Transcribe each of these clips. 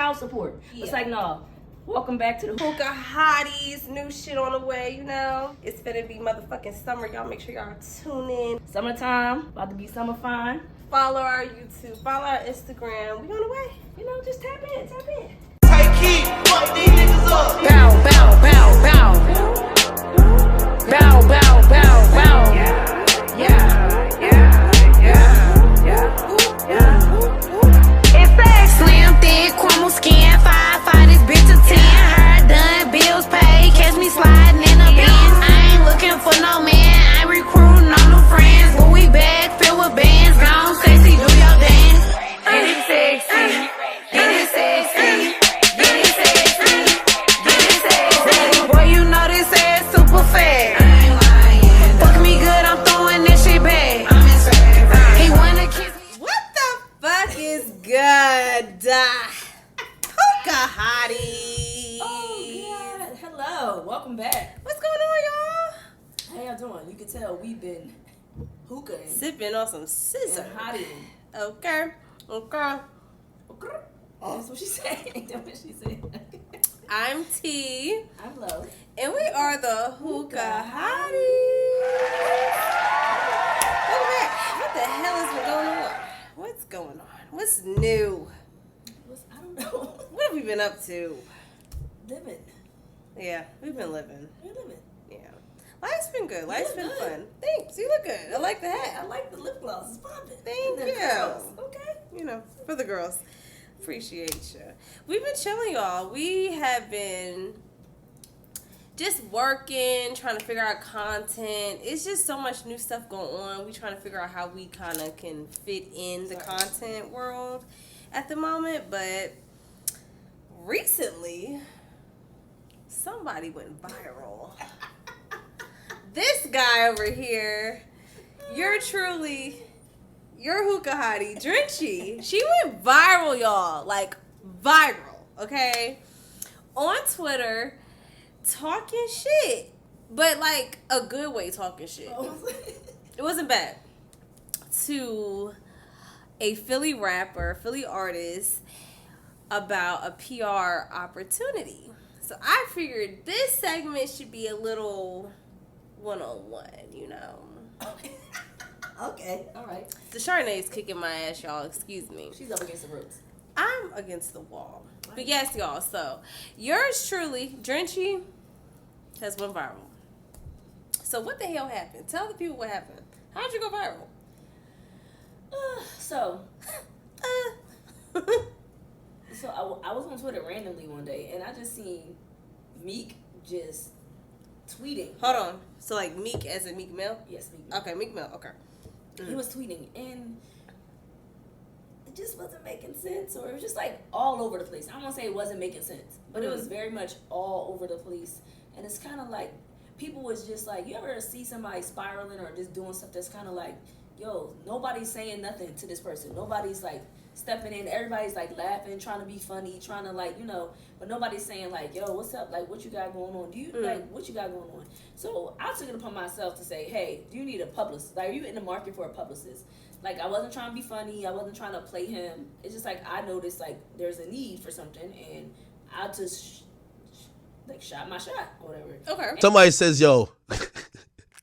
child support. Yeah. It's like, no. Welcome back to the Hookah Hotties. New shit on the way, you know. It's finna be motherfucking summer. Y'all make sure y'all tune in. Summertime. About to be summer fine. Follow our YouTube. Follow our Instagram. We on the way. You know, just tap in. Take heat. Fuck these niggas up. Bow, bow, bow, bow. Bow, bow, bow, bow. Yeah. It's that slim, thick, caramel skin, 5'5", this bitch a 10. Her done, bills paid, catch me sliding in a Benz. I ain't looking for no man, I ain't recruiting no new friends. Louis bag filled with bands, gone sexy, do your dance. Get it sexy, get it sexy, get it sexy, get it sexy. Boy, you know this ass super fat. Fuck me good, I'm throwing this shit back. He wanna kiss me. What the fuck is good? Hookah Hotties. Oh, God. Hello. Welcome back. What's going on, y'all? How y'all doing? You can tell we've been hookahing. Sipping on some scissor. And hottie. Okay. That's what she said. That's what she said. I'm T. I'm Lo. And we are the Hookah Hotties. Welcome back. What the hell has been going on? What's going on? What's new? I don't know. What have we been up to? Living. Yeah, we've been living. We're living. Yeah. Life's been good. Life's been good. fun. Thanks. You look good. I like the hat. I like the lip gloss. It's popping. Thank And you. the curls. Okay. You know, for the girls. Appreciate you. We've been chilling, y'all. We have been just working, trying to figure out content. It's just so much new stuff going on. We trying to figure out how we kind of can fit in the content world at the moment. But recently, somebody went viral. This guy over here, your hookah hottie, Drenchy. She went viral, y'all. Like, viral, okay? On Twitter, talking shit. But, like, a good way talking shit. It wasn't bad. To a Philly rapper, Philly artist, about a PR opportunity. So, I figured this segment should be a little one-on-one, you know? Okay, all right. The Chardonnay's kicking my ass, y'all. Excuse me. She's up against the ropes. I'm against the wall. But yes, y'all. So, yours truly, Drenchy, has went viral. So, what the hell happened? Tell the people what happened. How'd you go viral? So I was on Twitter randomly one day, and I just seen Meek just tweeting. Hold on. So, like, Meek as in Meek Mill? Yes, Meek Mill. Okay, Meek Mill. Okay. He was tweeting, and it just wasn't making sense, or it was just like all over the place. I don't want to say it wasn't making sense, but it was very much all over the place. And it's kind of like people was just like, you ever see somebody spiraling or just doing stuff that's kind of like, yo, nobody's saying nothing to this person. Nobody's like stepping in. Everybody's like laughing, trying to be funny, trying to like, you know, but nobody's saying like, yo, what's up? Like, what you got going on? Do you like what you got going on? So I took it upon myself to say, hey, do you need a publicist? Like, are you in the market for a publicist? Like, I wasn't trying to be funny. I wasn't trying to play him. It's just like I noticed like there's a need for something, and I just shot my shot or whatever. Okay. Somebody says, yo,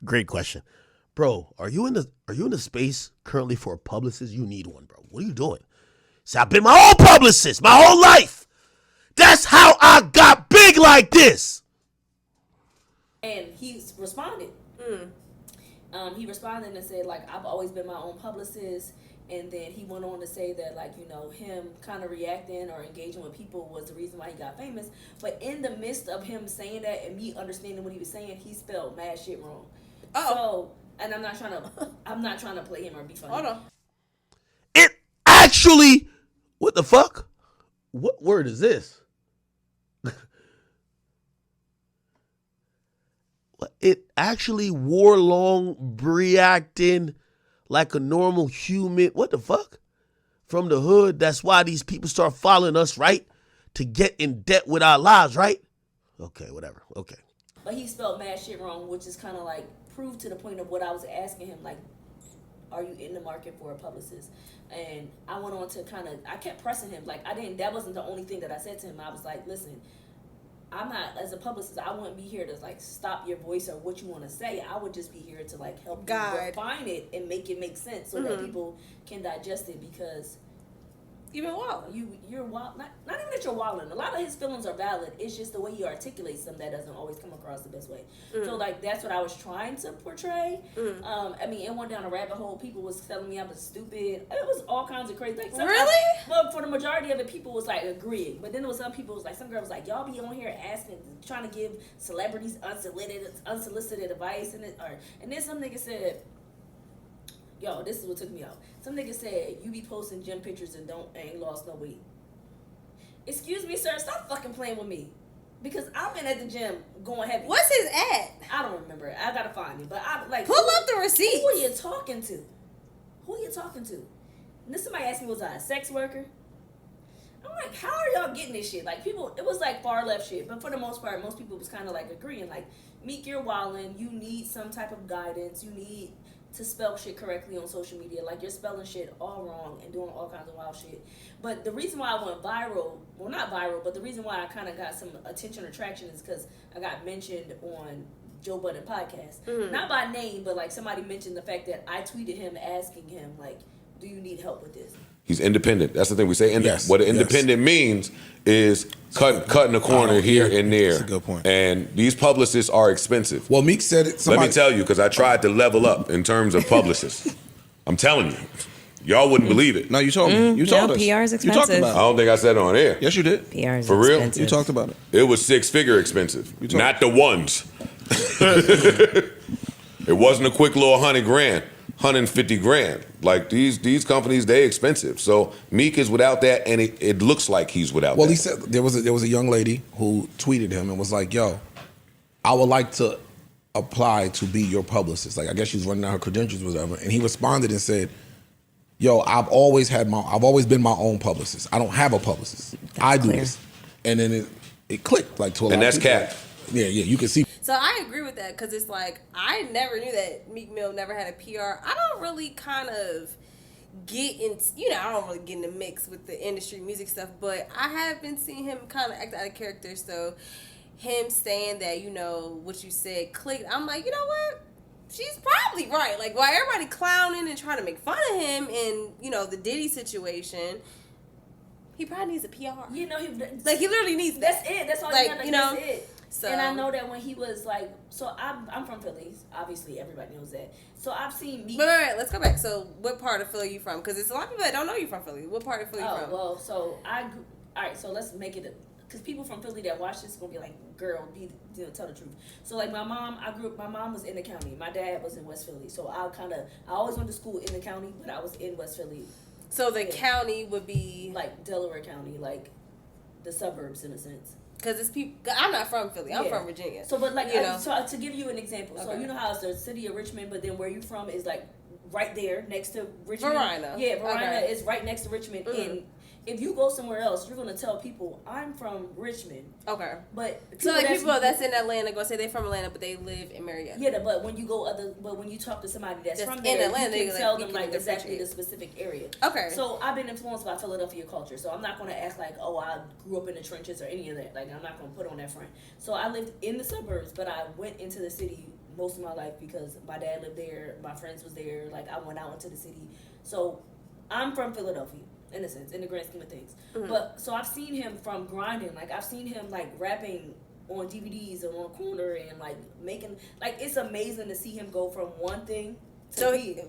great question. Bro, are you in the space currently for a publicist? You need one, bro. What are you doing? So I've been my own publicist my whole life. That's how I got big like this. And he responded. He responded and said, like, I've always been my own publicist. And then he went on to say that, like, you know, him kind of reacting or engaging with people was the reason why he got famous. But in the midst of him saying that and me understanding what he was saying, he spelled mad shit wrong. So, and I'm not trying to play him or be funny. Hold on. It actually, what the fuck? What word is this? It actually wore long reacting like a normal human. What the fuck? From the hood. That's why these people start following us, right? To get in debt with our lives, right? Okay, whatever. Okay. But he spelled mad shit wrong, which is kind of like proved to the point of what I was asking him. Like, are you in the market for a publicist? And I went on to I kept pressing him. Like, that wasn't the only thing that I said to him. I was like, listen, I'm not, as a publicist, I wouldn't be here to like stop your voice or what you want to say. I would just be here to like help you refine it and make it make sense so that people can digest it, because even wilding. You're wild. Not even that you're wilding. A lot of his feelings are valid. It's just the way he articulates them that doesn't always come across the best way. So like that's what I was trying to portray. I mean, it went down a rabbit hole. People was telling me I was stupid. It was all kinds of crazy. Like, really? But for the majority of it, people was like agreeing. But then there was some people was like, some girl was like, y'all be on here asking, trying to give celebrities unsolicited advice, and then some nigga said, yo, this is what took me out. Some nigga said, you be posting gym pictures and ain't lost no weight. Excuse me, sir, stop fucking playing with me. Because I've been at the gym going heavy. What's his at? I don't remember. I gotta find it. But I like, pull up the receipts. Who are you talking to? And then somebody asked me, was I a sex worker? I'm like, how are y'all getting this shit? Like, people, it was like far left shit. But for the most part, most people was kind of like agreeing. Like, Meek, you're wildin'. You need some type of guidance. You need to spell shit correctly on social media. Like, you're spelling shit all wrong and doing all kinds of wild shit. But the reason why I went viral, well, not viral, but the reason why I kind of got some attention or traction is because I got mentioned on Joe Budden podcast. Not by name, but like somebody mentioned the fact that I tweeted him asking him, like, do you need help with this? He's independent. That's the thing we say. What independent means is cutting the corner here and there. That's a good point. And these publicists are expensive. Well, Meek said it. Let me tell you, because I tried to level up in terms of publicists. I'm telling you. Y'all wouldn't believe it. No, you told me. You told us. PR is expensive. You talked about I don't think I said it on air. Yes, you did. PR is For real? expensive. You talked about it. It was 6-figure expensive. Not the ones. It wasn't a quick little $100,000. $150,000. Like these companies, they expensive. So Meek is without that, and it looks like he's without that. Well, he said there was a young lady who tweeted him and was like, "Yo, I would like to apply to be your publicist." Like, I guess she was running out her credentials or whatever. And he responded and said, "Yo, I've always been my own publicist. I don't have a publicist. I do this." And then it clicked like to a lot and that's of people. cap. Yeah, you can see. So I agree with that, because it's like, I never knew that Meek Mill never had a PR. I don't really kind of get in, I don't really get in the mix with the industry music stuff, but I have been seeing him kind of act out of character. So him saying that, what you said clicked, I'm like, you know what? She's probably right. Like, while everybody clowning and trying to make fun of him in, the Diddy situation, he probably needs a PR. He literally needs that. That's it. That's all like, he got. That's it. So, and I know that when he was like, so I'm from Philly. Obviously, everybody knows that. So I've seen Meek. Wait, let's go back. So what part of Philly are you from? Because it's a lot of people that don't know you from Philly. What part of Philly are you from? Well, so all right, so let's make it, because people from Philly that watch this are going to be like, girl, tell the truth. So like my mom was in the county. My dad was in West Philly. So I always went to school in the county, but I was in West Philly. So the county would be like Delaware County, like the suburbs in a sense. Because it's people. I'm not from Philly. I'm from Virginia. So, but like, so to give you an example, so you know how it's the city of Richmond, but then where you from is like right there next to Richmond. Verona. Yeah, Verona is right next to Richmond. And if you go somewhere else, you're gonna tell people I'm from Richmond. Okay. But so like people that's in Atlanta go say they're from Atlanta, but they live in Marietta. Yeah, but when you talk to somebody that's from there, in Atlanta, you can tell them like exactly the specific area. Okay. So I've been influenced by Philadelphia culture, so I'm not gonna act like, oh, I grew up in the trenches or any of that. Like, I'm not gonna put on that front. So I lived in the suburbs, but I went into the city most of my life because my dad lived there, my friends was there. Like, I went out into the city. So I'm from Philadelphia, in a sense, in the grand scheme of things. But so I've seen him from grinding. Like, I've seen him like rapping on DVDs and on a corner and like making, like, it's amazing to see him go from one thing to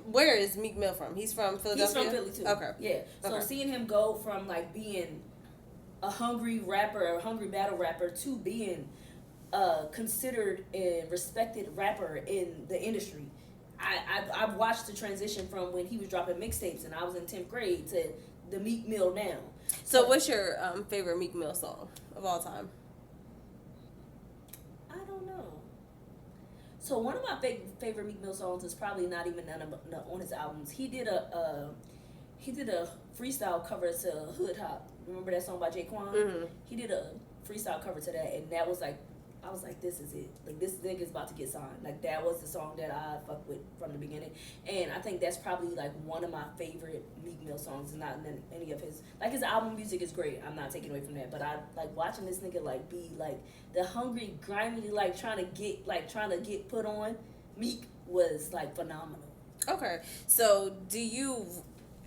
where is Meek Mill from? He's from Philadelphia? He's from Philly too. Okay. Yeah. So seeing him go from like being a hungry rapper, a hungry battle rapper, to being considered and respected rapper in the industry. I've watched the transition from when he was dropping mixtapes and I was in 10th grade to the Meek Mill now. So what's your favorite Meek Mill song of all time? I don't know. So one of my favorite Meek Mill songs is probably not even on his albums. He did a freestyle cover to Hood Hop. Remember that song by Jaquan? Mm-hmm. He did a freestyle cover to that, and that was like I was like, this is it. Like, this nigga's about to get signed. Like, that was the song that I fucked with from the beginning. And I think that's probably, like, one of my favorite Meek Mill songs. Not any of his... Like, his album music is great. I'm not taking away from that. But I, like, watching this nigga, like, be, like, the hungry, grimy, like, trying to get put on, Meek was, like, phenomenal. Okay. So, do you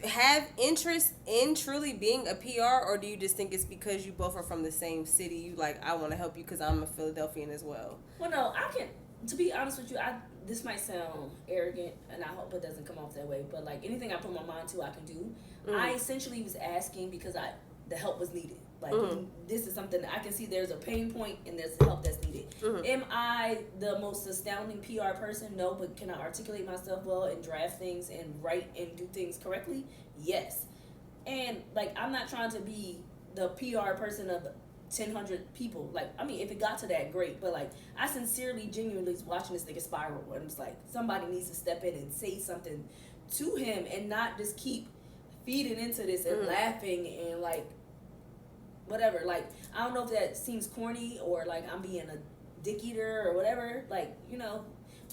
have interest in truly being a PR, or do you just think it's because you both are from the same city, you like, I want to help you because I'm a Philadelphian as well? Well, no, I can, to be honest with you, this might sound arrogant, and I hope it doesn't come off that way, but like anything I put my mind to, I can do. I essentially was asking because the help was needed. Like, this is something that I can see there's a pain point and there's help that's needed. Am I the most astounding PR person? No, but can I articulate myself well and draft things and write and do things correctly? Yes. And, like, I'm not trying to be the PR person of 1,000 people. Like, I mean, if it got to that, great. But, like, I sincerely, genuinely was watching this nigga spiral. And it's like, somebody needs to step in and say something to him and not just keep feeding into this and laughing and, like, whatever. Like, I don't know if that seems corny or like I'm being a dick eater or whatever, like, you know,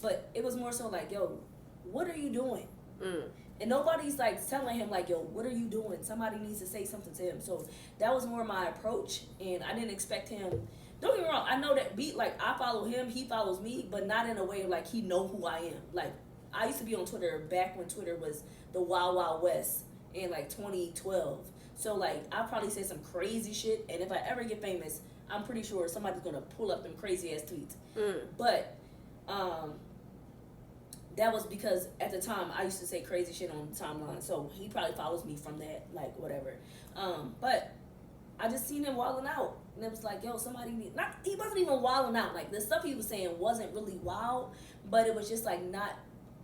but it was more so like, yo, what are you doing? And nobody's like telling him like, yo, what are you doing? Somebody needs to say something to him. So that was more my approach, and I didn't expect him. Don't get me wrong, I know that I follow him, he follows me, but not in a way of like he know who I am. Like, I used to be on Twitter back when Twitter was the Wild Wild West in like 2012. So, like, I'll probably say some crazy shit, and if I ever get famous, I'm pretty sure somebody's going to pull up them crazy-ass tweets. But that was because, at the time, I used to say crazy shit on the timeline, so he probably follows me from that, like, whatever. But I just seen him wilding out, and it was like, yo, he wasn't even wilding out. Like, the stuff he was saying wasn't really wild, but it was just, like, not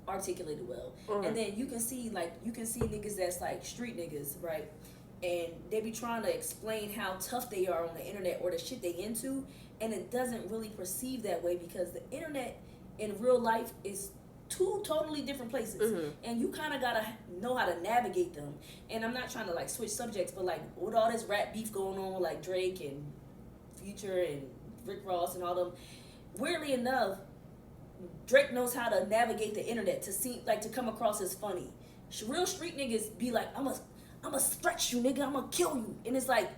articulated well. And then you can see niggas that's, like, street niggas, right? And they be trying to explain how tough they are on the internet or the shit they into, and it doesn't really perceive that way because the internet in real life is two totally different places, and you kind of gotta know how to navigate them. And I'm not trying to like switch subjects, but like with all this rap beef going on with like Drake and Future and Rick Ross and all them, weirdly enough, Drake knows how to navigate the internet to come across as funny. Real street niggas be like, I'm gonna stretch you, nigga. I'm gonna kill you. And it's like,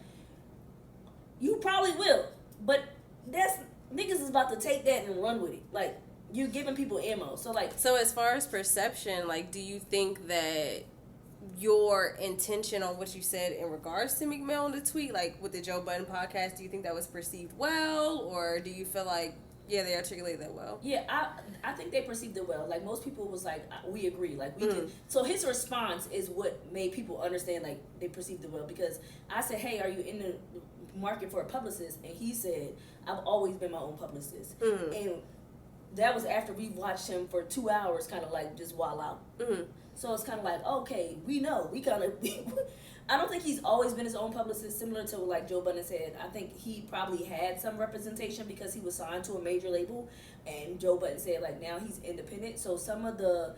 you probably will. But niggas is about to take that and run with it. Like, you're giving people ammo. So as far as perception, like, do you think that your intention on what you said in regards to Meek Mill in the tweet, like with the Joe Budden podcast, do you think that was perceived well? Or do you feel like, yeah, they articulated that well? Yeah, I think they perceived it well. Like, most people was like, we agree. Like, we can. So his response is what made people understand, like, they perceived it well. Because I said, hey, are you in the market for a publicist? And he said, I've always been my own publicist. And that was after we watched him for 2 hours kind of, like, just wild out. So it's kind of like, okay, we know. We kind of... I don't think he's always been his own publicist, similar to like Joe Budden said. I think he probably had some representation because he was signed to a major label, and Joe Budden said like now he's independent. So some of the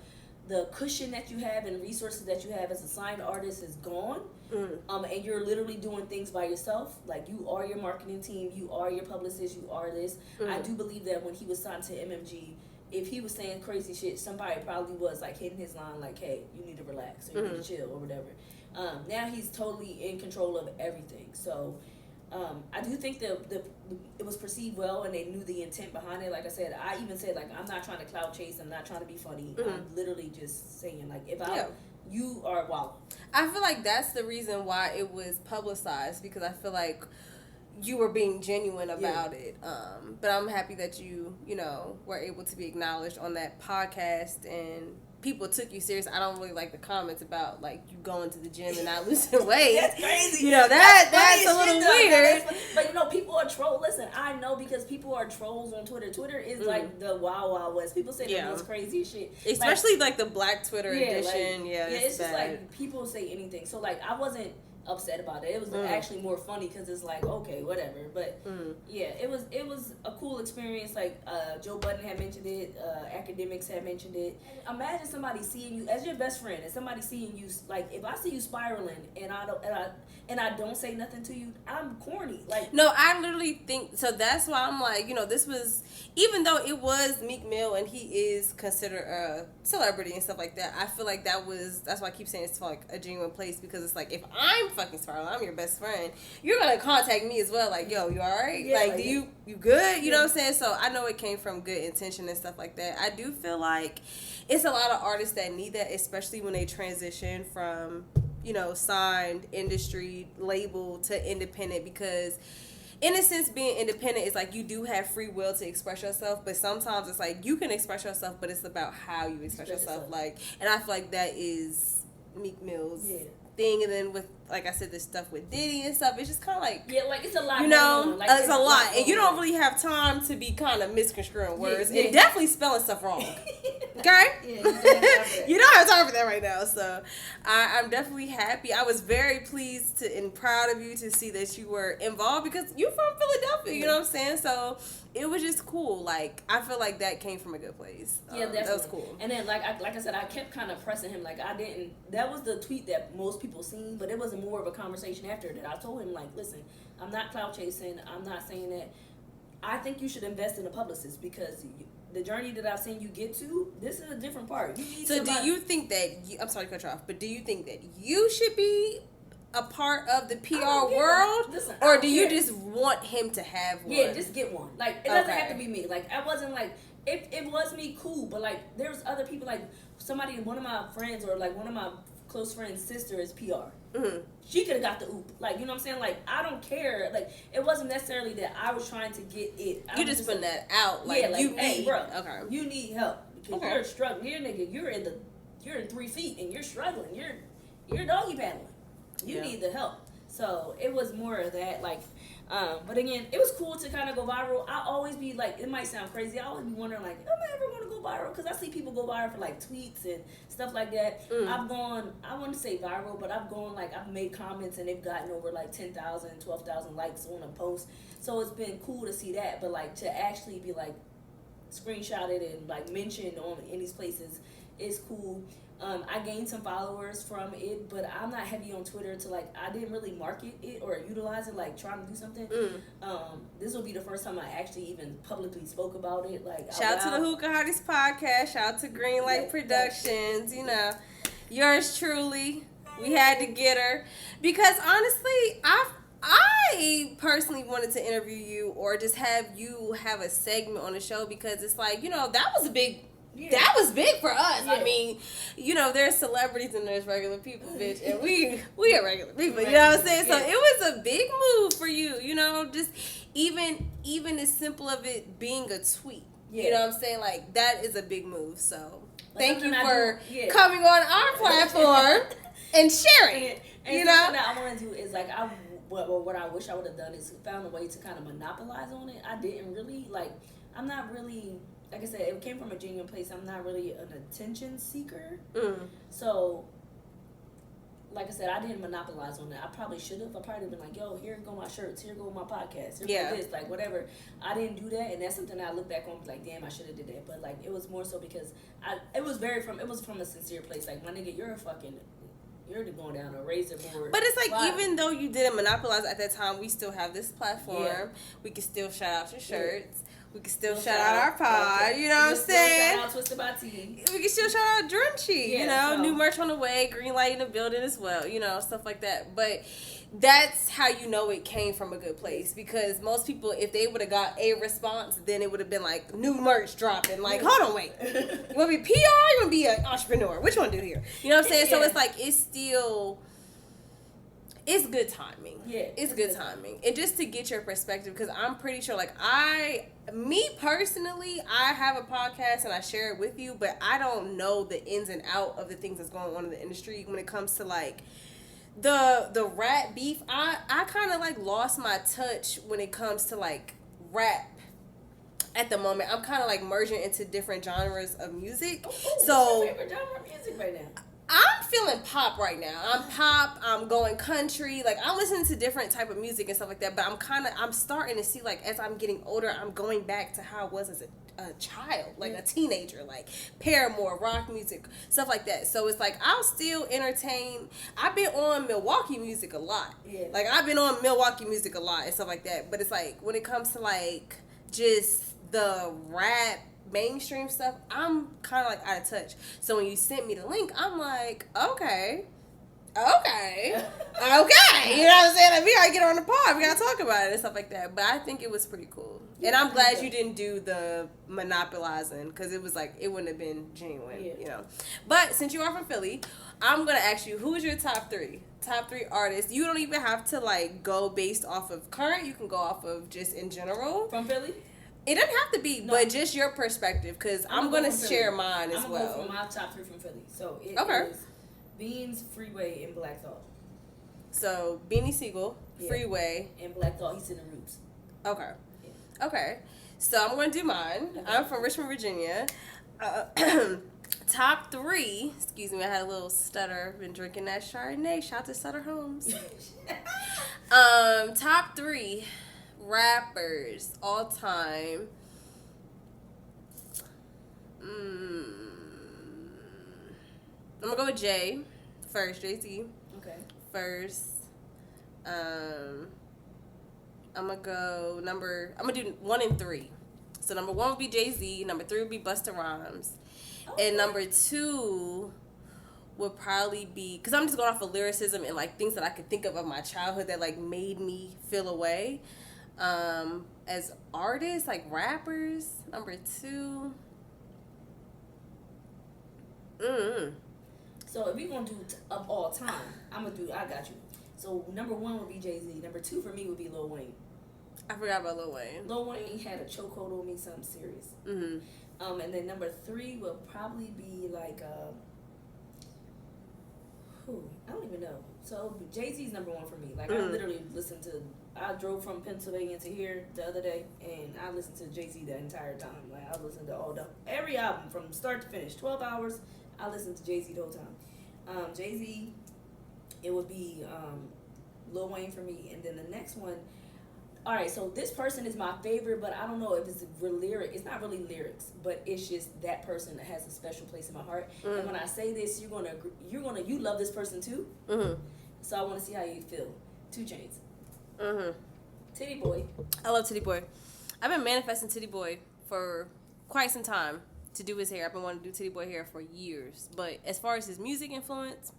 cushion that you have and resources that you have as a signed artist is gone, and you're literally doing things by yourself. Like, you are your marketing team, you are your publicist, you are this. I do believe that when he was signed to MMG, if he was saying crazy shit, somebody probably was like hitting his line like, hey, you need to relax or you need to chill or whatever. Now he's totally in control of everything. So I do think it was perceived well, and they knew the intent behind it. Like I said, I even said, like, I'm not trying to clout chase. I'm not trying to be funny. I'm literally just saying, like, you are wild. I feel like that's the reason why it was publicized, because I feel like you were being genuine about it. But I'm happy that you were able to be acknowledged on that podcast and people took you serious. I don't really like the comments about like you going to the gym and not losing weight. That's crazy. That's a little weird. But people are trolls. Listen, I know, because people are trolls on Twitter. Twitter is like the Wild Wild West. People say the most crazy shit. Especially like the Black Twitter edition. It's just bad. Like people say anything. So like I wasn't upset about it. It was actually more funny because it's like, okay, whatever. But yeah, it was a cool experience. Like Joe Budden had mentioned it, academics had mentioned it. Imagine somebody seeing you as your best friend, and somebody seeing you, like, if I see you spiraling and I don't say nothing to you, I'm corny. Like, no, I literally think so. That's why I'm like, this was, even though it was Meek Mill and he is considered a celebrity and stuff like that, I feel like that's why I keep saying it's like a genuine place, because it's like, if I'm fucking spiraling, I'm your best friend, you're gonna contact me as well, like, yo, you alright? Yeah, like, do you good? You know what I'm saying? So I know it came from good intention and stuff like that. I do feel like it's a lot of artists that need that, especially when they transition from signed industry label to independent, because in a sense, being independent is like you do have free will to express yourself, but sometimes it's like you can express yourself, but it's about how you express yourself. Like, and I feel like that is Meek Mill's thing. And then with, like I said, this stuff with Diddy and stuff, it's just kind of like, like, it's a lot. Like, it's a lot, and you don't really have time to be kind of misconstruing words and definitely spelling stuff wrong. Okay? You don't have time for that right now. So I'm definitely happy. I was very pleased and proud of you to see that you were involved, because you're from Philadelphia, you know what I'm saying? So it was just cool. Like, I feel like that came from a good place. Definitely. That was cool. And then, like I said, I kept kind of pressing him. Like, that was the tweet that most people seen, but it was more of a conversation after that. I told him, like, listen, I'm not clout chasing. I'm not saying that. I think you should invest in a publicist, because the journey that I've seen you get to, this is a different part. You need somebody. Do you think that, I'm sorry to cut you off, but do you think that you should be a part of the PR world? Listen, or do you just want him to have one? Yeah, just get one. Like, it doesn't have to be me. Like, I wasn't like, if it was me, cool, but like, there's other people, like one of my friends, or like one of my close friends' sister is PR. She could have got the oop. Like, you know what I'm saying? Like, I don't care. Like, it wasn't necessarily that I was trying to get it. You just putting that out. Like, you hey, bro, okay, you need help, because you're struggling. You're nigga. You're in 3 feet and you're struggling. You're doggy paddling. You need the help. So it was more of that. Like, but again, it was cool to kind of go viral. I always be like, it might sound crazy, I always be wondering, like, am I ever going to go viral? Because I see people go viral for like tweets and stuff like that. I've gone, I wouldn't say viral, but I've gone, like, I've made comments and they've gotten over like 10,000, 12,000 likes on a post. So it's been cool to see that. But like, to actually be like screenshotted and like mentioned in these places is cool. I gained some followers from it, but I'm not heavy on Twitter to, like, I didn't really market it or utilize it, like, trying to do something. This will be the first time I actually even publicly spoke about it. Like, shout out to the Hookah Hotties podcast. Shout out to Greenlight Productions. Yours truly. We had to get her, because honestly, I personally wanted to interview you, or just have you have a segment on the show, because it's like, that was a big. Yeah. That was big for us. Yeah. I mean, there's celebrities and there's regular people, bitch, and we are regular people. You know what I'm saying? So it was a big move for you. Just even as simple of it being a tweet. Yeah. You know what I'm saying? Like, that is a big move. So thank you for coming on our platform and sharing. And something that I want to do is, like, what I wish I would have done is found a way to kind of monopolize on it. I didn't really, like, I'm not really. Like I said, it came from a genuine place. I'm not really an attention seeker. So, like I said, I didn't monopolize on that. I probably should have. I probably been like, yo, here go my shirts. Here go my podcast. Here go this. Like, whatever. I didn't do that. And that's something that I look back on and be like, damn, I should have did that. But, like, it was more so because it was from a sincere place. Like, my nigga, you're going down a razor board. But it's like, even though you didn't monopolize at that time, we still have this platform. Yeah. We can still shout out your shirts. Yeah. We can still shout out our pod, you know what I'm saying? Shout out Twisted by T. We can still shout out Drunchy, new merch on the way, Greenlight in the building as well, stuff like that. But that's how it came from a good place, because most people, if they would have got a response, then it would have been like, new merch dropping. Like, hold on, wait. You want to be PR or you want to be an entrepreneur? Which one do you do here? You know what I'm saying? So it's like, it's good timing. Yeah. It's good timing. And just to get your perspective, because I'm pretty sure, like, me personally, I have a podcast and I share it with you, but I don't know the ins and out of the things that's going on in the industry when it comes to, like, the rap beef. I kind of, like, lost my touch when it comes to, like, rap at the moment. I'm kind of, like, merging into different genres of music. What's your favorite genre of music right now? I'm feeling pop right now. I'm pop. I'm going country. Like I'm listening to different type of music and stuff like that. But I'm starting to see like as I'm getting older, I'm going back to how I was as a child, like a teenager, like Paramore, rock music, stuff like that. So it's like I'll still entertain. I've been on Milwaukee music a lot. Yeah. Like I've been on Milwaukee music a lot and stuff like that. But it's like when it comes to like just the rap mainstream stuff, I'm kind of like out of touch. So when you sent me the link, I'm like, okay. You know what I'm saying? Like, we gotta get on the pod. We gotta talk about it and stuff like that. But I think it was pretty cool. And I'm glad you didn't do the monopolizing because it was like, it wouldn't have been genuine, you know. But since you are from Philly, I'm gonna ask you, who's your top three? Top three artists. You don't even have to like go based off of current. You can go off of just in general. From Philly? It doesn't have to be, but just your perspective, because I'm going to share mine as well. I'm going to go for my top three from Philly. So it is Beans, Freeway, and Black Thought. So Beanie Siegel, Freeway, and Black Thought. He's in the Roots. Okay. Yeah. Okay. So I'm going to do mine. Okay. I'm from Richmond, Virginia. Top three. Excuse me, I had a little stutter. Been drinking that Chardonnay. Shout out to Sutter Homes. Top three rappers all time. I'm gonna go with Jay first. Jay-Z. Okay. First. I'm gonna do 1 and 3. So number 1 would be Jay-Z. Number 3 would be Busta Rhymes. Okay. And number 2 would probably be, because I'm just going off of lyricism and like things that I could think of my childhood that like made me feel away. As artists, like rappers, number 2. So if we gonna do of all time, I got you. So number 1 would be Jay-Z. Number 2 for me would be Lil Wayne. I forgot about Lil Wayne. Lil Wayne had a chokehold on me, something serious. And then number 3 will probably be like I don't even know. So Jay-Z's number 1 for me. Like I literally listened to. I drove from Pennsylvania to here the other day, and I listened to Jay-Z the entire time. Like I listened to every album from start to finish, 12 hours. I listened to Jay-Z the whole time. Jay-Z, it would be Lil Wayne for me, and then the next one. All right, so this person is my favorite, but I don't know if it's real lyric. It's not really lyrics, but it's just that person that has a special place in my heart. And when I say this, you love this person too. So I want to see how you feel. 2 Chainz. Titty Boy. I love Titty Boy. I've been manifesting Titty Boy for quite some time to do his hair. I've been wanting to do Titty Boy hair for years. But as far as his music influence,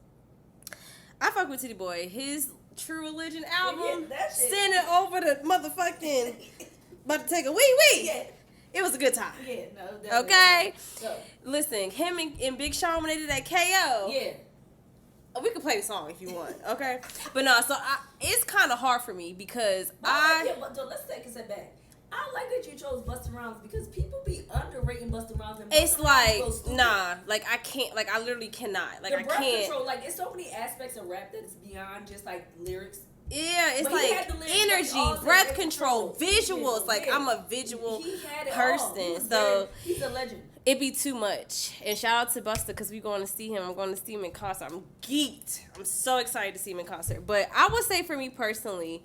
I fuck with Titty Boy. His True Religion album, sending over the motherfucking about to take a wee. Yeah. It was a good time. Yeah, no, okay. So. Listen, him and Big Sean when they did that KO. Yeah. We could play the song if you want, okay? But no, so it's kind of hard for me because let's take a step back. I like that you chose Busta Rhymes because people be underrating Busta Rhymes. And it's like, nah, like I can't, like I literally cannot. Like I can't. Control, like it's so many aspects of rap that is beyond just like lyrics. Yeah, it's like energy, breath control, visuals. Like I'm a visual person, so he's a legend. It'd be too much. And shout out to Busta because we're going to see him. I'm going to see him in concert. I'm geeked. I'm so excited to see him in concert. But I would say for me personally,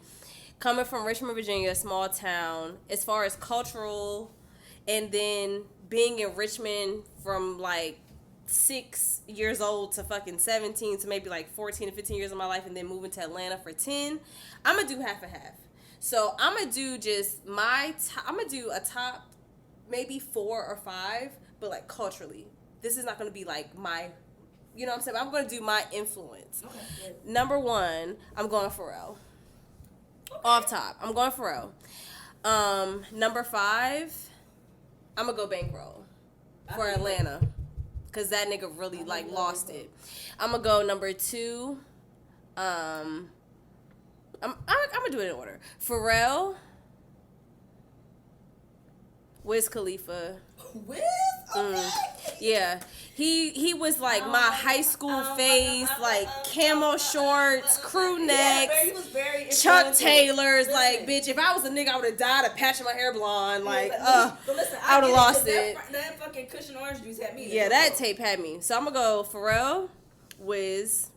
coming from Richmond, Virginia, a small town, as far as cultural, and then being in Richmond from like 6 years old to fucking 17 to maybe like 14 to 15 years of my life, and then moving to Atlanta for 10, I'm going to do half and half. So I'm going to do just I'm going to do a top maybe 4 or 5, but like culturally. This is not going to be like my, you know what I'm saying? I'm going to do my influence. Okay. Number 1, I'm going Pharrell. Okay. Off top, I'm going Pharrell. Number 5, I'm going to go Bankroll for Atlanta. Because that nigga really, like, lost it. I'm going to go number 2. I'm going to do it in order. Pharrell. Wiz Khalifa. Wiz? Okay. Yeah. He was like my high school phase, like camo shorts, crew necks, he was very Chuck Taylors. Like, bitch, if I was a nigga, I would have died of patching my hair blonde. Like, but listen, I would have lost it. That fucking cushion orange juice had me. Yeah, that tape had me. So I'm gonna go Pharrell, Wiz.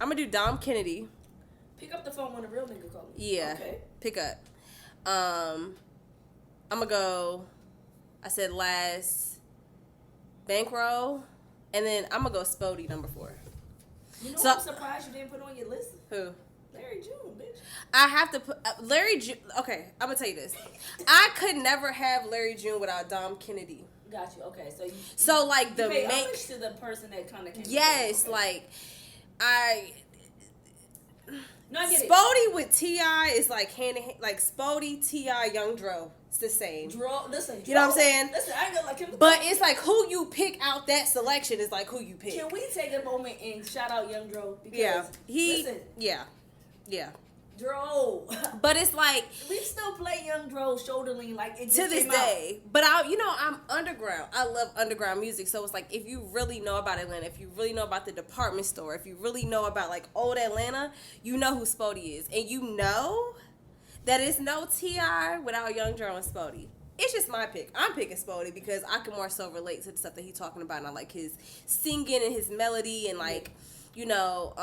I'm gonna do Dom Kennedy. Pick up the phone when a real nigga call me. Yeah. Okay. Pick up. I'm gonna go. I said last Bankroll, and then I'm gonna go Spody number 4. You know So- what I'm surprised you didn't put on your list? Who? Larry June, bitch. I have to put Larry June. Okay, I'm gonna tell you this. I could never have Larry June without Dom Kennedy. Got you. Okay, so you. So like the you pay make. homage to the person that kind of came. Yes, okay. like I. No, I get it. Spody with T.I. is like hand in hand. Like Spody, T.I., Young Dro. It's the same. Listen. You know what I'm saying? Listen, I ain't gonna like him. But it's like who you pick out that selection is like who you pick. Can we take a moment and shout out Young Dro? Because, Yeah. listen, Yeah. Dro. But it's like We still play Young Dro shoulder lean like it just to this came out. day. But I'm underground. I love underground music. So it's like if you really know about Atlanta, if you really know about the department store, if you really know about like old Atlanta, you know who Spody is. And you know that it's no T.I. without Young Dro and Spody. It's just my pick. I'm picking Spody because I can more so relate to the stuff that he's talking about, and I like his singing and his melody, and like, you know,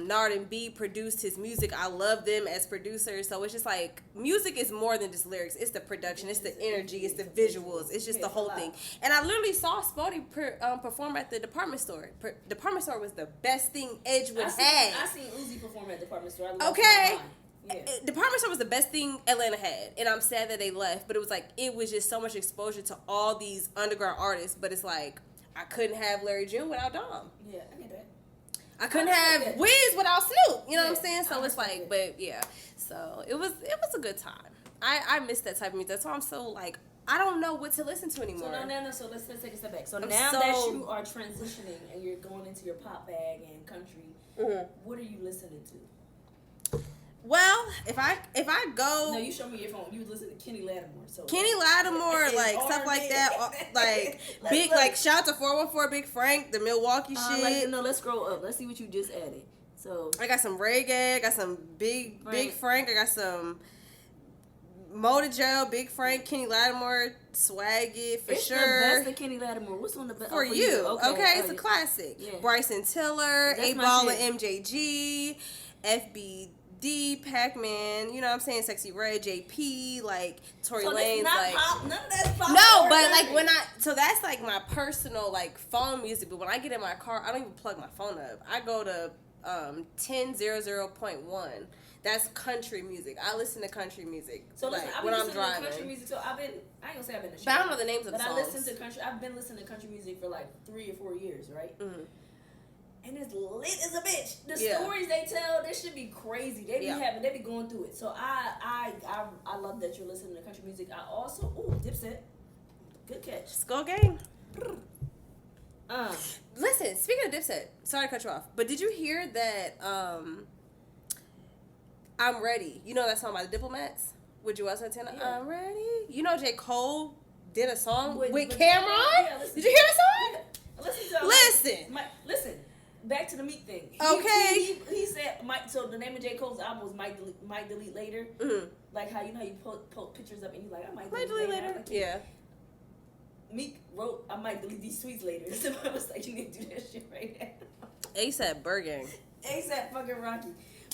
Nard and B produced his music. I love them as producers, so it's just like music is more than just lyrics. It's the production, it's the energy, it's the visuals, it's just the whole thing. And I literally saw Spody perform at the department store. Department store was the best thing Edgewood had. I seen Uzi perform at the department store. I love Okay. him. Yeah. Department store was the best thing Atlanta had, and I'm sad that they left. But it was like it was just so much exposure to all these underground artists. But it's like I couldn't have Larry June without Dom. Yeah, I get that. I couldn't have Wiz without Snoop. You know what I'm saying? So it's like, but yeah. So it was a good time. I miss that type of music. That's why I'm so like I don't know what to listen to anymore. So let's take a step back. So I'm now so- that you are transitioning and you're going into your pop bag and country, what are you listening to? Well, if I go. No, you showed me your phone. You listen to Kenny Lattimore. So Kenny Lattimore, And like stuff like that, like big, look. like shout out to 414 Big Frank, the Milwaukee shit. Let's scroll up. Let's see what you just added. So I got some reggae, I got some Big Frank, I got some Motor Joe, Big Frank, Kenny Lattimore, Swag It for it's sure. the best of Kenny Lattimore. What's on the best For you, okay, it's a yeah. classic. Yeah. Bryson Tiller, That's 8 my Ball shit. and MJG, FBD, Pac-Man, you know what I'm saying, Sexy Red, JP, like Tory So Lanez, that's not like pop. None of that's pop. no, or but like country. when so that's like my personal like phone music. But when I get in my car, I don't even plug my phone up. I go to 1000.1. That's country music. I listen to country music. So listen, like, I've when been I'm listening to driving. country music. So I ain't gonna say I've been. But I don't know the names of the But songs. I listen to country. I've been listening to country music for like 3 or 4 years, right? Mm-hmm. And it's lit as a bitch. The Yeah. stories they tell, this should be crazy. They be they be going through it. So I love that you're listening to country music. I also Dipset, good catch. Skull Gang. Uh, Listen, speaking of Dipset, sorry to cut you off, but did you hear that? I'm Ready. You know that song by the Diplomats? Would you else antenna? Yeah. I'm ready. You know J. Cole did a song with but- Cameron. Yeah, listen. Did you hear the song? Yeah. Listen to listen. Back to the Meek thing. Okay. He said Mike. So the name of J. Cole's album was Might Delete Later. Mm-hmm. Like how you know you put pictures up and you like I might Delete later. Like, Yeah. Meek wrote I might delete these tweets later. So I was like, you need to do that shit right now. ASAP Bergen. ASAP fucking Rocky.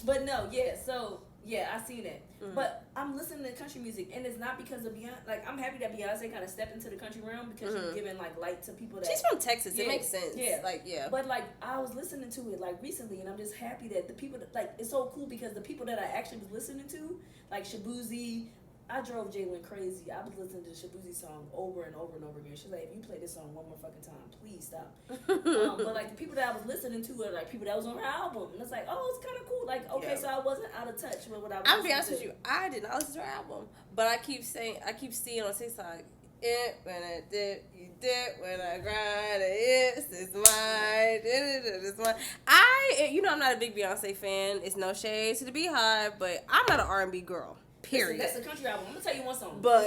But no, yeah, so yeah, I seen it. Mm-hmm. But I'm listening to country music and it's not because of Beyonce. Like I'm happy that Beyonce kind of stepped into the country realm because she's giving like light to people that She's from Texas. Yeah, It makes sense. yeah. Like, yeah. But like I was listening to it like recently, and I'm just happy that the people that like it's so cool because the people that I actually was listening to, like Shabuzi, I drove Jalen crazy. I was listening to the Shabuzi song over and over and over again. She's like, if you play this song one more fucking time, please stop. But like the people that I was listening to are like people that was on her album, and it's like, oh, it's kind of cool. Like okay, so I wasn't out of touch with what I was. I'm be listening honest to. with you. I did not listen to her album, but I keep seeing on TikTok. It when I dip, you dip. When I grind, it's mine. It's mine. I'm not a big Beyonce fan. It's no shade to the Beehive, but I'm not an R&B girl. Period. Listen, that's a country album. I'm gonna tell you one song. But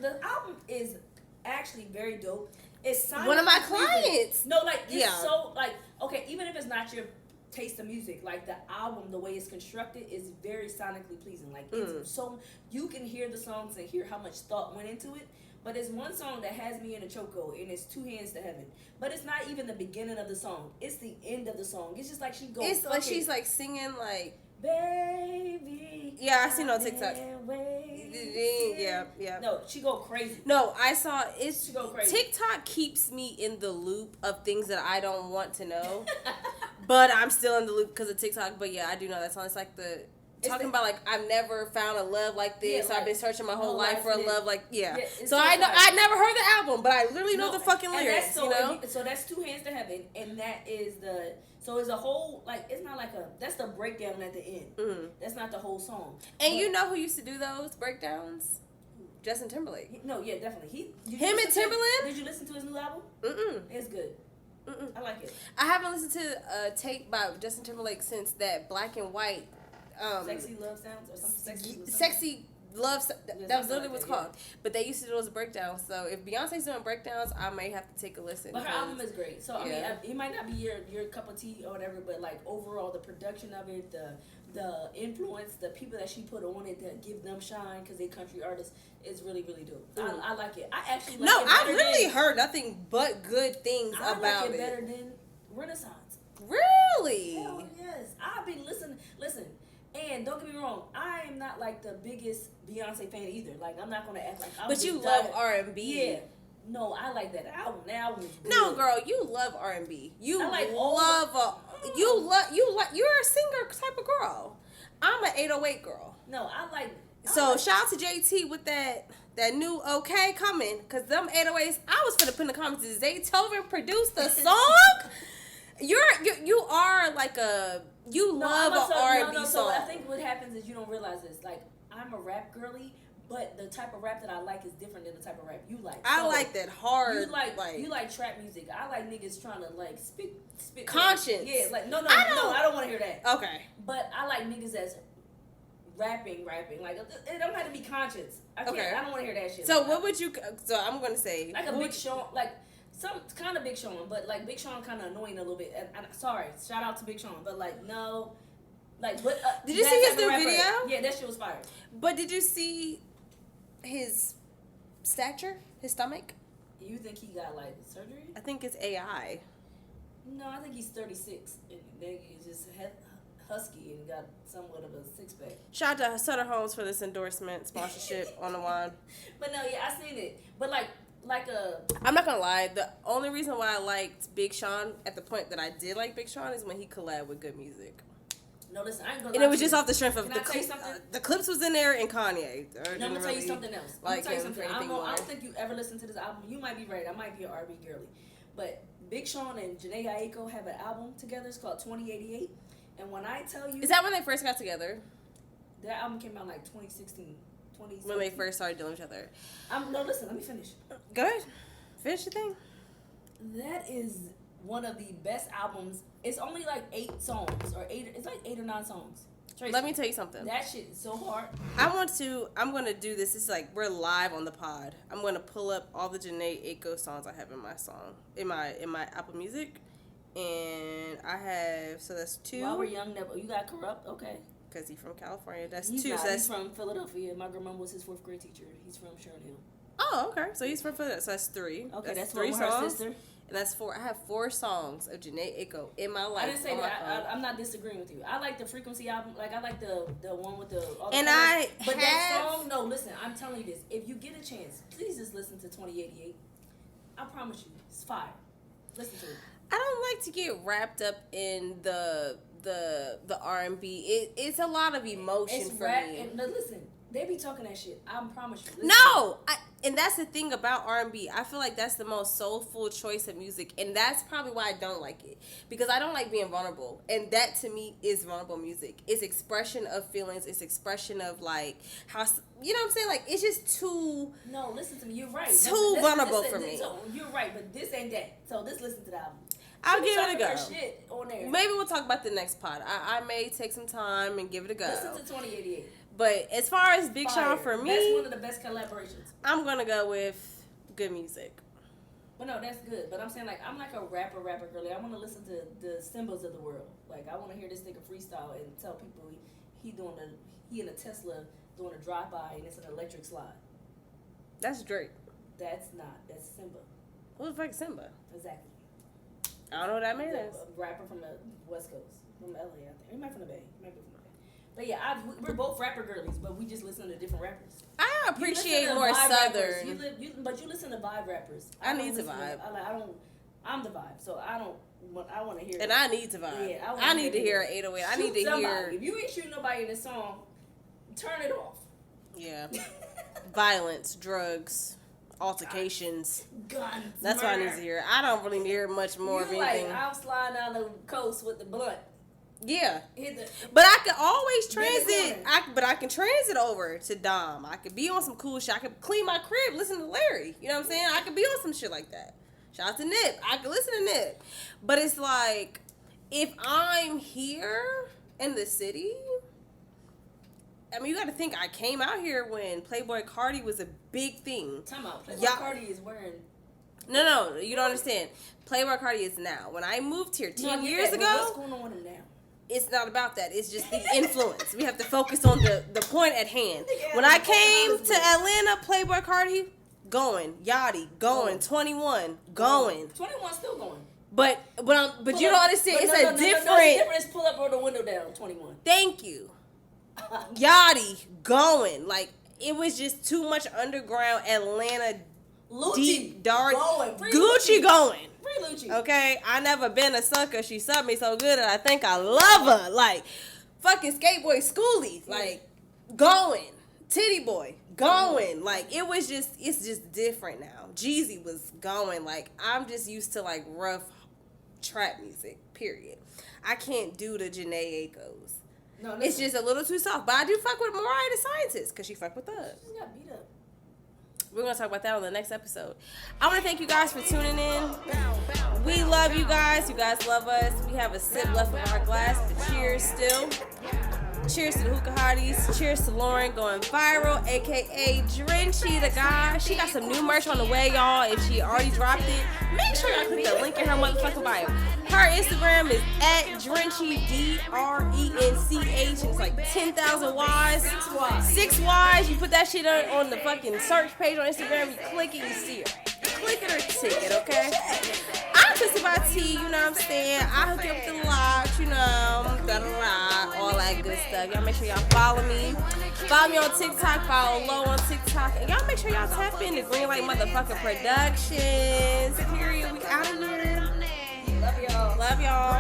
the album is actually very dope. It's one of my sonically pleasing. clients. No, like it's Yeah. so like okay, even if it's not your taste of music, like the album, the way it's constructed is very sonically pleasing. Like it's so you can hear the songs and hear how much thought went into it. But it's one song that has me in a chokehold, and it's Two Hands to Heaven. But it's not even the beginning of the song. It's the end of the song. It's just like she goes. It's like she's like singing like. Baby. Yeah, I seen on TikTok. Yeah. No, she go crazy. No, I saw it's. She go crazy. TikTok keeps me in the loop of things that I don't want to know, but I'm still in the loop because of TikTok. But yeah, I do know that song. It's like talking about like I've never found a love like this. Yeah, so I've been searching my whole life for a love like Yeah, so I know I never heard the album, but I literally know the fucking and lyrics. So, you know. So that's Two Hands to Heaven, and that is the. So it's a whole like it's not like a that's the breakdown at the end. Mm-hmm. That's not the whole song. And you know who used to do those breakdowns? Justin Timberlake. No, yeah, definitely. Him and Timberland. Did you listen to his new album? It's good. I like it. I haven't listened to a tape by Justin Timberlake since that Black and White. Sexy Love Sounds or something. Sexy Love. That was literally like what's that, yeah. called. But they used to do those breakdowns. So if Beyonce's doing breakdowns, I may have to take a listen. But her album is great. So I Yeah. mean, it might not be your cup of tea or whatever, but like overall, the production of it, the influence, the people that she put on it that give them shine because they country artists is really really dope. I like it. I actually like it I've better literally heard nothing but good things I about like it better than Renaissance. Really? Hell yes. I've been listening. Listen, and don't get me wrong, I am not like the biggest Beyonce fan either. Like I'm not gonna act like I'm. But you love R&B. Yeah. No, I like that album. That album is good. No, girl, you love R&B. You I like you're a singer type of girl. I'm an 808 girl. No, I like. So shout out to JT with that new okay coming, cause them 808s. I was finna put in the comments. Did Zaytoven produce the song? You are like you love an R&B song. So I think what happens is you don't realize this. Like I'm a rap girly, but the type of rap that I like is different than the type of rap you like. I So like that hard. You like trap music. I like niggas trying to like spit conscience. Yeah, like no, I don't want to hear that. Okay. But I like niggas that's rapping. Like it don't have to be conscious. I can't. Okay. I don't want to hear that shit. So like, what would you? So I'm gonna say like a Big Sean, like some kind of Big Sean, but like Big Sean kind of annoying a little bit. And sorry, shout out to Big Sean, but like no, like what? Did you see his new rapper, video? Yeah, that shit was fire. But did you see his stature, his stomach? You think he got like surgery? I think it's AI. No, I think he's 36 and then he's just husky and got somewhat of a six pack. Shout out to Sutter Homes for this endorsement sponsorship on the wine. But no, yeah, I seen it. But like I'm not gonna lie. The only reason why I liked Big Sean at the point that I did like Big Sean is when he collabed with good music. No, listen, I ain't gonna. And it was just off the strength of Can I tell you something? The clips was in there and Kanye. No, I'm gonna tell you something else. I'm gonna tell you something. I don't think you ever listened to this album. You might be right. I might be an R&B girly, but Big Sean and Jhené Aiko have an album together. It's called 2088. And when I tell you, is that when they first got together? That album came out like 2016, 2017. When they first started dealing with each other. No, listen. Let me finish. Go ahead. Finish your thing. That is one of the best albums. It's only like 8 songs It's like 8 or 9 songs. Tracy, Let me tell you something. That shit is so hard. I'm gonna do this. It's like we're live on the pod. I'm gonna pull up all the Jhené Aiko songs I have in my Apple Music, and I have that's 2. While we're young, you got Corrupt, okay? Because he's from California. That's He's 2. Not, so that's he's from Philadelphia. My grandma was his 4th grade teacher. He's from Sharon Hill. Oh, okay. So he's from Philadelphia. So that's 3. Okay, that's 3 with songs. her sister. And that's 4. I have 4 songs of Jhené Aiko in my life. I didn't say that. I'm not disagreeing with you. I like the Frequency album. Like I like the one with the. All the and colors. I But have, that song, no. Listen, I'm telling you this. If you get a chance, please just listen to 2088. I promise you, it's fire. Listen to it. I don't like to get wrapped up in the R&B. It's a lot of emotion It's for rap, me. and listen, they be talking that shit. I promise you. Listen. No, and that's the thing about R&B. I feel like that's the most soulful choice of music, and that's probably why I don't like it, because I don't like being vulnerable, and that to me is vulnerable music. It's expression of feelings. It's expression of like how, you know what I'm saying? Like it's just too. No, listen to me. You're right. Too vulnerable for me. So you're right, but this ain't that. So just listen to the album. I'll give it a Her go. shit on there. Maybe we'll talk about the next pod. I may take some time and give it a go. Listen to 2088. But as far as Big Sean for me, that's one of the best collaborations. I'm gonna go with good music. Well, no, that's good. But I'm saying like I'm like a rapper girly. I want to listen to the symbols of the world. Like I want to hear this nigga freestyle and tell people he in a Tesla doing a drive by and it's an electric slide. That's Drake. That's Simba. Who the fuck is Simba? Exactly. I don't know what that man is. A rapper from the West Coast, from LA, I think. He might from the Bay. He might be from the Bay. But yeah, we're both rapper girlies, but we just listen to different rappers. I appreciate You listen to more vibe Southern. rappers. But you listen to vibe rappers. I need don't to listen vibe. I'm the vibe, so I want to hear. And I need to vibe. Yeah, I need to hear an 808. I need to hear. If you ain't shooting nobody in this song, turn it off. Yeah. Violence, drugs, altercations. Guns. That's what I need to hear. I don't really hear much more of anything. I'm sliding down the coast with the blunt. Yeah. Hit the, But I can always Get it transit. going. I can transit over to Dom. I could be on some cool shit. I could clean my crib, listen to Larry. You know what I'm saying? I could be on some shit like that. Shout out to Nip. I could listen to Nip. But it's like, if I'm here in the city, I mean, you got to think I came out here when Playboy Cardi was a big thing. Time out. Playboy Yeah. Cardi is wearing. No, you don't understand. Playboy Cardi is now. When I moved here 10 years ago, What's going on with him now? it's not about that. It's just the influence. We have to focus on the point at hand. When I came to Atlanta, Playboy Cardi, going. Yachty, going. 21, going. 21 still going. But you don't understand. It's a No, different. the difference. Pull up or the window down. 21. Thank you. Yachty, going. Like, it was just too much underground Atlanta Lucci deep dark. going. Free Gucci Lucci. going. Free Lucci. Okay, I never been a sucker. She subbed me so good that I think I love her. Like, fucking skateboy Schoolies, like, going. Titty boy, going. Like, it's just different now. Jeezy was going. Like, I'm just used to, like, rough trap music, period. I can't do the Janae Aiko's. No, It's just a little too soft. But I do fuck with Mariah the Scientist, because she fuck with us. She got beat up. We're going to talk about that on the next episode. I want to thank you guys for tuning in. We love you guys. You guys love us. We have a sip left in our glass, but cheers still. Cheers to the Hookah Hotties. Cheers to Lauren going viral, a.k.a. Drenchy the guy. She got some new merch on the way, y'all. If she already dropped it, make sure y'all click the link in her motherfucking bio. Her Instagram is @Drenchy, DRENCH, and it's like 10,000 Ys. 6 Ys. You put that shit on the fucking search page on Instagram, you click it, you see her. Click it or ticket, okay? I'm Pussy by T, you know what I'm saying? I hook you up with the locks, you know, da-da-da, all that good stuff. Y'all make sure y'all follow me. Follow me on TikTok, follow Low on TikTok. And y'all make sure y'all tap in to Greenlight Motherfucking Productions. Period. We out of here. Love y'all. Love y'all.